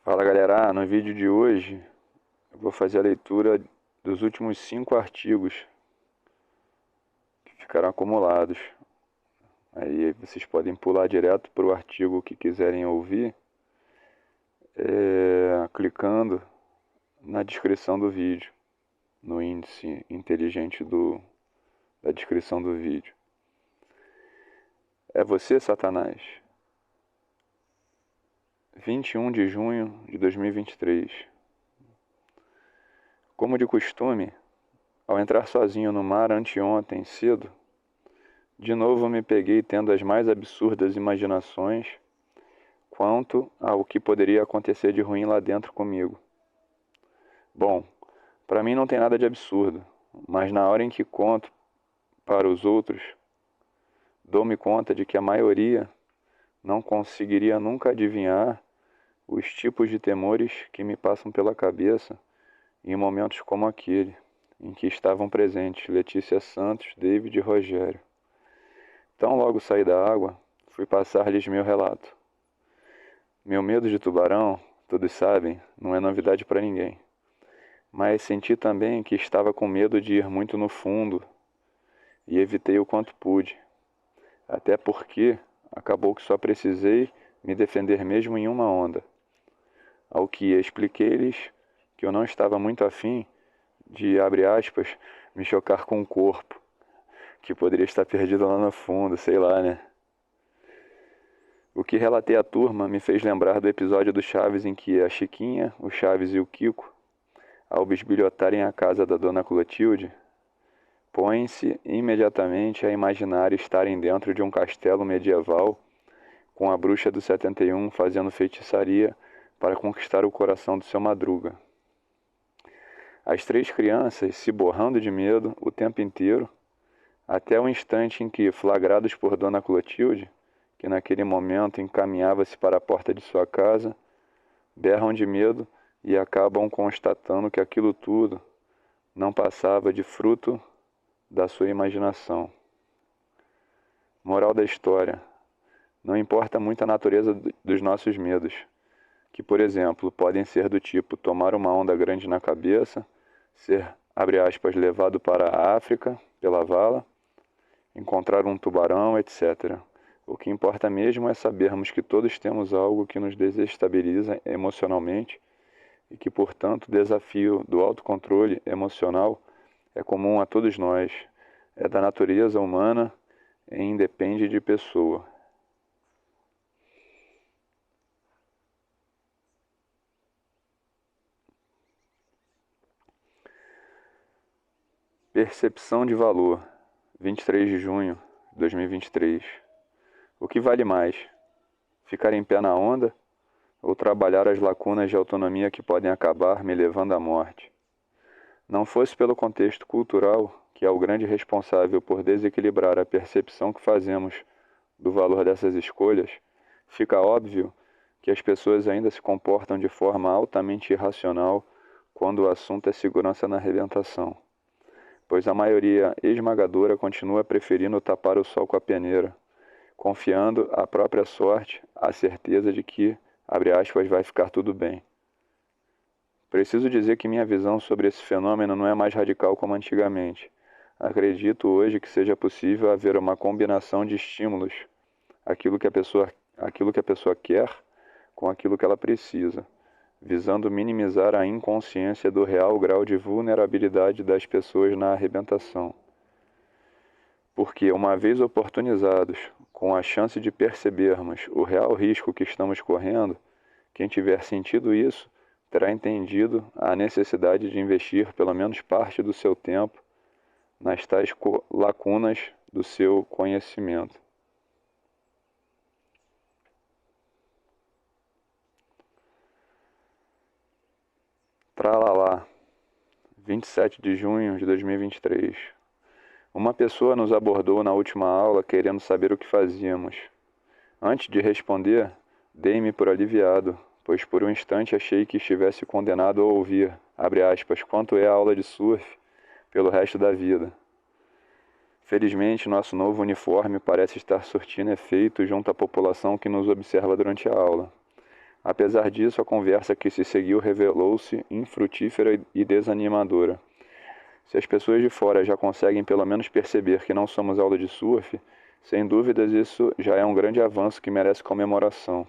Fala galera, no vídeo de hoje eu vou fazer a leitura dos últimos 5 artigos que ficaram acumulados. Aí vocês podem pular direto para o artigo que quiserem ouvir, clicando na descrição do vídeo, no índice inteligente da descrição do vídeo. É você, Satanás? 21 de junho de 2023. Como de costume, ao entrar sozinho no mar anteontem cedo, de novo me peguei tendo as mais absurdas imaginações quanto ao que poderia acontecer de ruim lá dentro comigo. Bom, para mim não tem nada de absurdo, mas na hora em que conto para os outros, dou-me conta de que a maioria não conseguiria nunca adivinhar os tipos de temores que me passam pela cabeça em momentos como aquele, em que estavam presentes Letícia Santos, David e Rogério. Tão logo saí da água, fui passar-lhes meu relato. Meu medo de tubarão, todos sabem, não é novidade para ninguém. Mas senti também que estava com medo de ir muito no fundo e evitei o quanto pude. Até porque acabou que só precisei me defender mesmo em uma onda. Ao que expliquei-lhes que eu não estava muito afim de, abre aspas, me chocar com o corpo, que poderia estar perdido lá no fundo, sei lá, né? O que relatei à turma me fez lembrar do episódio do Chaves em que a Chiquinha, o Chaves e o Kiko, ao bisbilhotarem a casa da Dona Clotilde, põem-se imediatamente a imaginar estarem dentro de um castelo medieval com a bruxa do 71 fazendo feitiçaria para conquistar o coração do seu Madruga. As 3 crianças se borrando de medo o tempo inteiro, até o instante em que, flagrados por Dona Clotilde, que naquele momento encaminhava-se para a porta de sua casa, berram de medo e acabam constatando que aquilo tudo não passava de fruto da sua imaginação. Moral da história: não importa muito a natureza dos nossos medos, que, por exemplo, podem ser do tipo tomar uma onda grande na cabeça, ser, abre aspas, levado para a África pela vala, encontrar um tubarão, etc. O que importa mesmo é sabermos que todos temos algo que nos desestabiliza emocionalmente e que, portanto, o desafio do autocontrole emocional é comum a todos nós, é da natureza humana e independe de pessoa. Percepção de valor, 23 de junho de 2023. O que vale mais? Ficar em pé na onda ou trabalhar as lacunas de autonomia que podem acabar me levando à morte? Não fosse pelo contexto cultural, que é o grande responsável por desequilibrar a percepção que fazemos do valor dessas escolhas, fica óbvio que as pessoas ainda se comportam de forma altamente irracional quando o assunto é segurança na arrebentação, pois a maioria esmagadora continua preferindo tapar o sol com a peneira, confiando à própria sorte a certeza de que, abre aspas, vai ficar tudo bem. Preciso dizer que minha visão sobre esse fenômeno não é mais radical como antigamente. Acredito hoje que seja possível haver uma combinação de estímulos, aquilo que a pessoa quer com aquilo que ela precisa, visando minimizar a inconsciência do real grau de vulnerabilidade das pessoas na arrebentação. Porque, uma vez oportunizados, com a chance de percebermos o real risco que estamos correndo, quem tiver sentido isso terá entendido a necessidade de investir pelo menos parte do seu tempo nas tais lacunas do seu conhecimento. Tralalá, 27 de junho de 2023. Uma pessoa nos abordou na última aula querendo saber o que fazíamos. Antes de responder, dei-me por aliviado, pois por um instante achei que estivesse condenado a ouvir, abre aspas, quanto é a aula de surf pelo resto da vida. Felizmente, nosso novo uniforme parece estar surtindo efeito junto à população que nos observa durante a aula. Apesar disso, a conversa que se seguiu revelou-se infrutífera e desanimadora. Se as pessoas de fora já conseguem pelo menos perceber que não somos aula de surf, sem dúvidas isso já é um grande avanço que merece comemoração.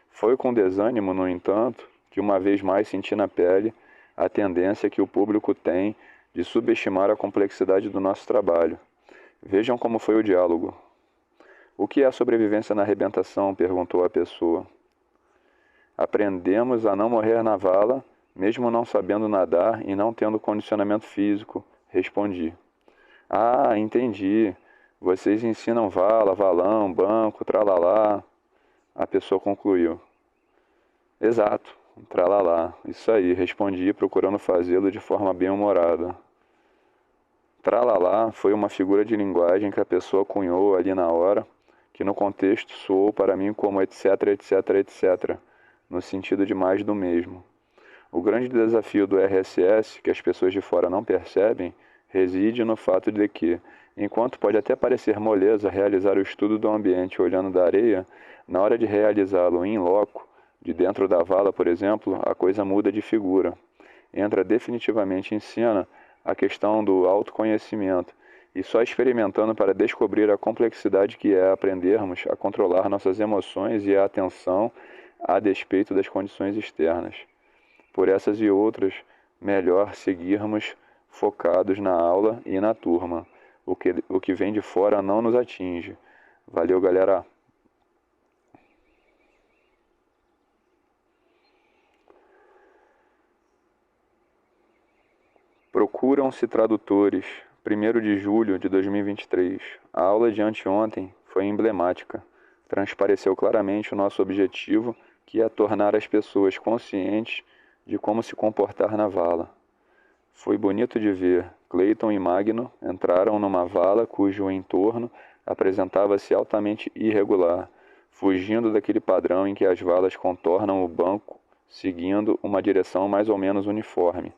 Foi com desânimo, no entanto, que uma vez mais senti na pele a tendência que o público tem de subestimar a complexidade do nosso trabalho. Vejam como foi o diálogo. O que é a sobrevivência na arrebentação? Perguntou a pessoa. Aprendemos a não morrer na vala, mesmo não sabendo nadar e não tendo condicionamento físico, respondi. Ah, entendi. Vocês ensinam vala, valão, banco, tralalá. A pessoa concluiu. Exato, tralalá. Isso aí, respondi, procurando fazê-lo de forma bem-humorada. Tralalá foi uma figura de linguagem que a pessoa cunhou ali na hora, que no contexto soou para mim como etc, etc, etc, no sentido de mais do mesmo. O grande desafio do RSS, que as pessoas de fora não percebem, reside no fato de que, enquanto pode até parecer moleza realizar o estudo do ambiente olhando da areia, na hora de realizá-lo in loco, de dentro da vala, por exemplo, a coisa muda de figura. Entra definitivamente em cena a questão do autoconhecimento, e só experimentando para descobrir a complexidade que é aprendermos a controlar nossas emoções e a atenção a despeito das condições externas. Por essas e outras, melhor seguirmos focados na aula e na turma. O que vem de fora não nos atinge. Valeu, galera! Procuram-se tradutores. 1º de julho de 2023. A aula de anteontem foi emblemática. Transpareceu claramente o nosso objetivo, que é tornar as pessoas conscientes de como se comportar na vala. Foi bonito de ver. Clayton e Magno entraram numa vala cujo entorno apresentava-se altamente irregular, fugindo daquele padrão em que as valas contornam o banco, seguindo uma direção mais ou menos uniforme.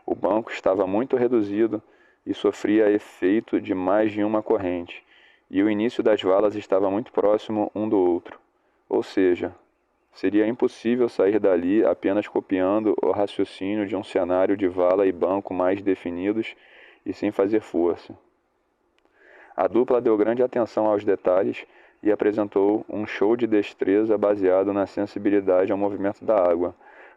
O banco estava muito reduzido e sofria efeito de mais de uma corrente, e o início das valas estava muito próximo um do outro. Ou seja, seria impossível sair dali apenas copiando o raciocínio de um cenário de vala e banco mais definidos e sem fazer força. A dupla deu grande atenção aos detalhes e apresentou um show de destreza baseado na sensibilidade ao movimento da água.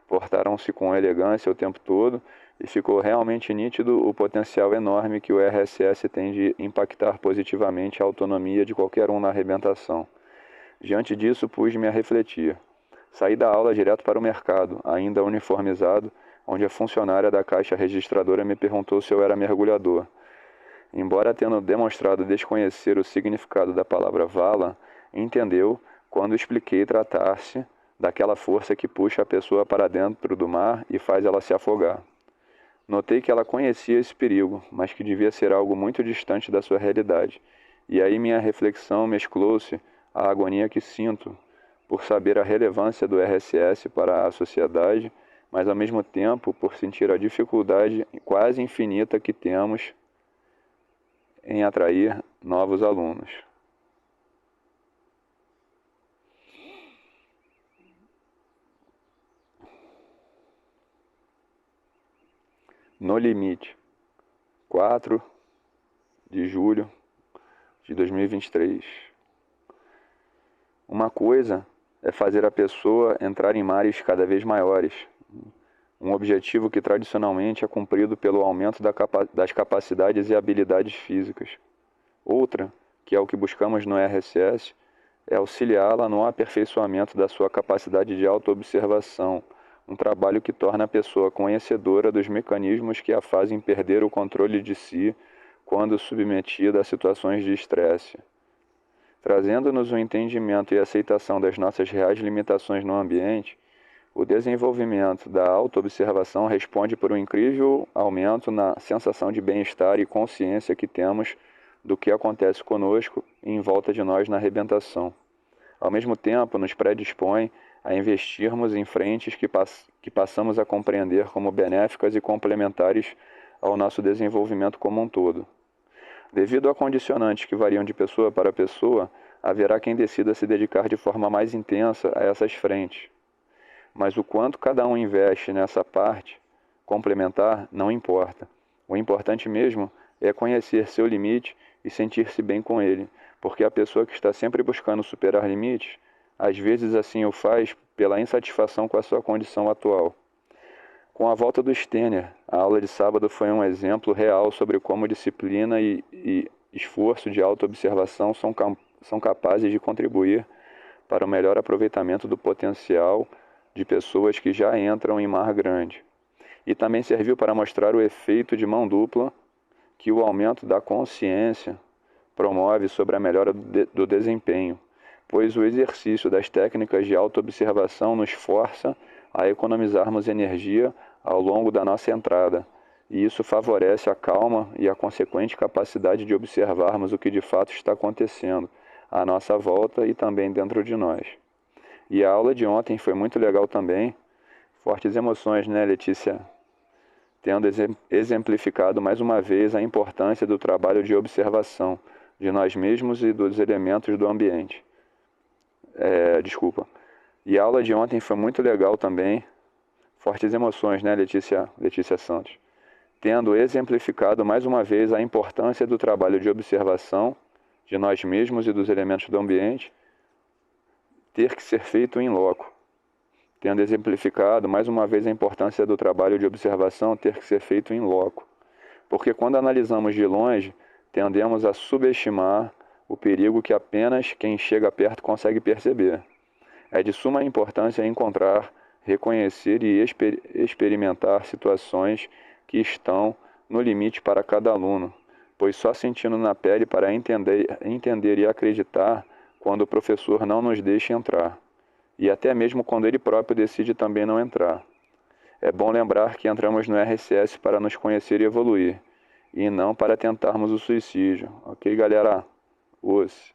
Portaram-se com elegância o tempo todo e ficou realmente nítido o potencial enorme que o RSS tem de impactar positivamente a autonomia de qualquer um na arrebentação. Diante disso, pus-me a refletir. Saí da aula direto para o mercado, ainda uniformizado, onde a funcionária da caixa registradora me perguntou se eu era mergulhador. Embora tendo demonstrado desconhecer o significado da palavra vala, entendeu quando expliquei tratar-se daquela força que puxa a pessoa para dentro do mar e faz ela se afogar. Notei que ela conhecia esse perigo, mas que devia ser algo muito distante da sua realidade, e aí minha reflexão mesclou-se à agonia que sinto por saber a relevância do RSS para a sociedade, mas ao mesmo tempo por sentir a dificuldade quase infinita que temos em atrair novos alunos. No Limite, 4 de julho de 2023. Uma coisa é fazer a pessoa entrar em mares cada vez maiores, um objetivo que tradicionalmente é cumprido pelo aumento das capacidades e habilidades físicas. Outra, que é o que buscamos no RSS, é auxiliá-la no aperfeiçoamento da sua capacidade de autoobservação, um trabalho que torna a pessoa conhecedora dos mecanismos que a fazem perder o controle de si quando submetida a situações de estresse. Trazendo-nos o entendimento e aceitação das nossas reais limitações no ambiente, o desenvolvimento da autoobservação responde por um incrível aumento na sensação de bem-estar e consciência que temos do que acontece conosco e em volta de nós na arrebentação. Ao mesmo tempo, nos predispõe a investirmos em frentes que passamos a compreender como benéficas e complementares ao nosso desenvolvimento como um todo. Devido a condicionantes que variam de pessoa para pessoa, haverá quem decida se dedicar de forma mais intensa a essas frentes. mas o quanto cada um investe nessa parte complementar não importa. O importante mesmo é conhecer seu limite e sentir-se bem com ele, porque a pessoa que está sempre buscando superar limites, às vezes assim o faz pela insatisfação com a sua condição atual. Com a volta do Steiner, a aula de sábado foi um exemplo real sobre como disciplina e esforço de autoobservação são capazes de contribuir para o melhor aproveitamento do potencial de pessoas que já entram em mar grande. E também serviu para mostrar o efeito de mão dupla que o aumento da consciência promove sobre a melhora do desempenho, pois o exercício das técnicas de autoobservação nos força a economizarmos energia ao longo da nossa entrada, e isso favorece a calma e a consequente capacidade de observarmos o que de fato está acontecendo à nossa volta e também dentro de nós. E a aula de ontem foi muito legal também, fortes emoções, né, Letícia? Tendo exemplificado mais uma vez a importância do trabalho de observação de nós mesmos e dos elementos do ambiente. E a aula de ontem foi muito legal também, fortes emoções, né, Letícia Santos? Tendo exemplificado mais uma vez a importância do trabalho de observação de nós mesmos e dos elementos do ambiente, ter que ser feito em loco. Tendo exemplificado mais uma vez a importância do trabalho de observação ter que ser feito em loco. Porque quando analisamos de longe, tendemos a subestimar o perigo que apenas quem chega perto consegue perceber. É de suma importância encontrar, reconhecer e experimentar situações que estão no limite para cada aluno, pois só sentindo na pele para entender e acreditar quando o professor não nos deixa entrar. E até mesmo quando ele próprio decide também não entrar. É bom lembrar que entramos no RSS para nos conhecer e evoluir, e não para tentarmos o suicídio. Ok, galera? Os.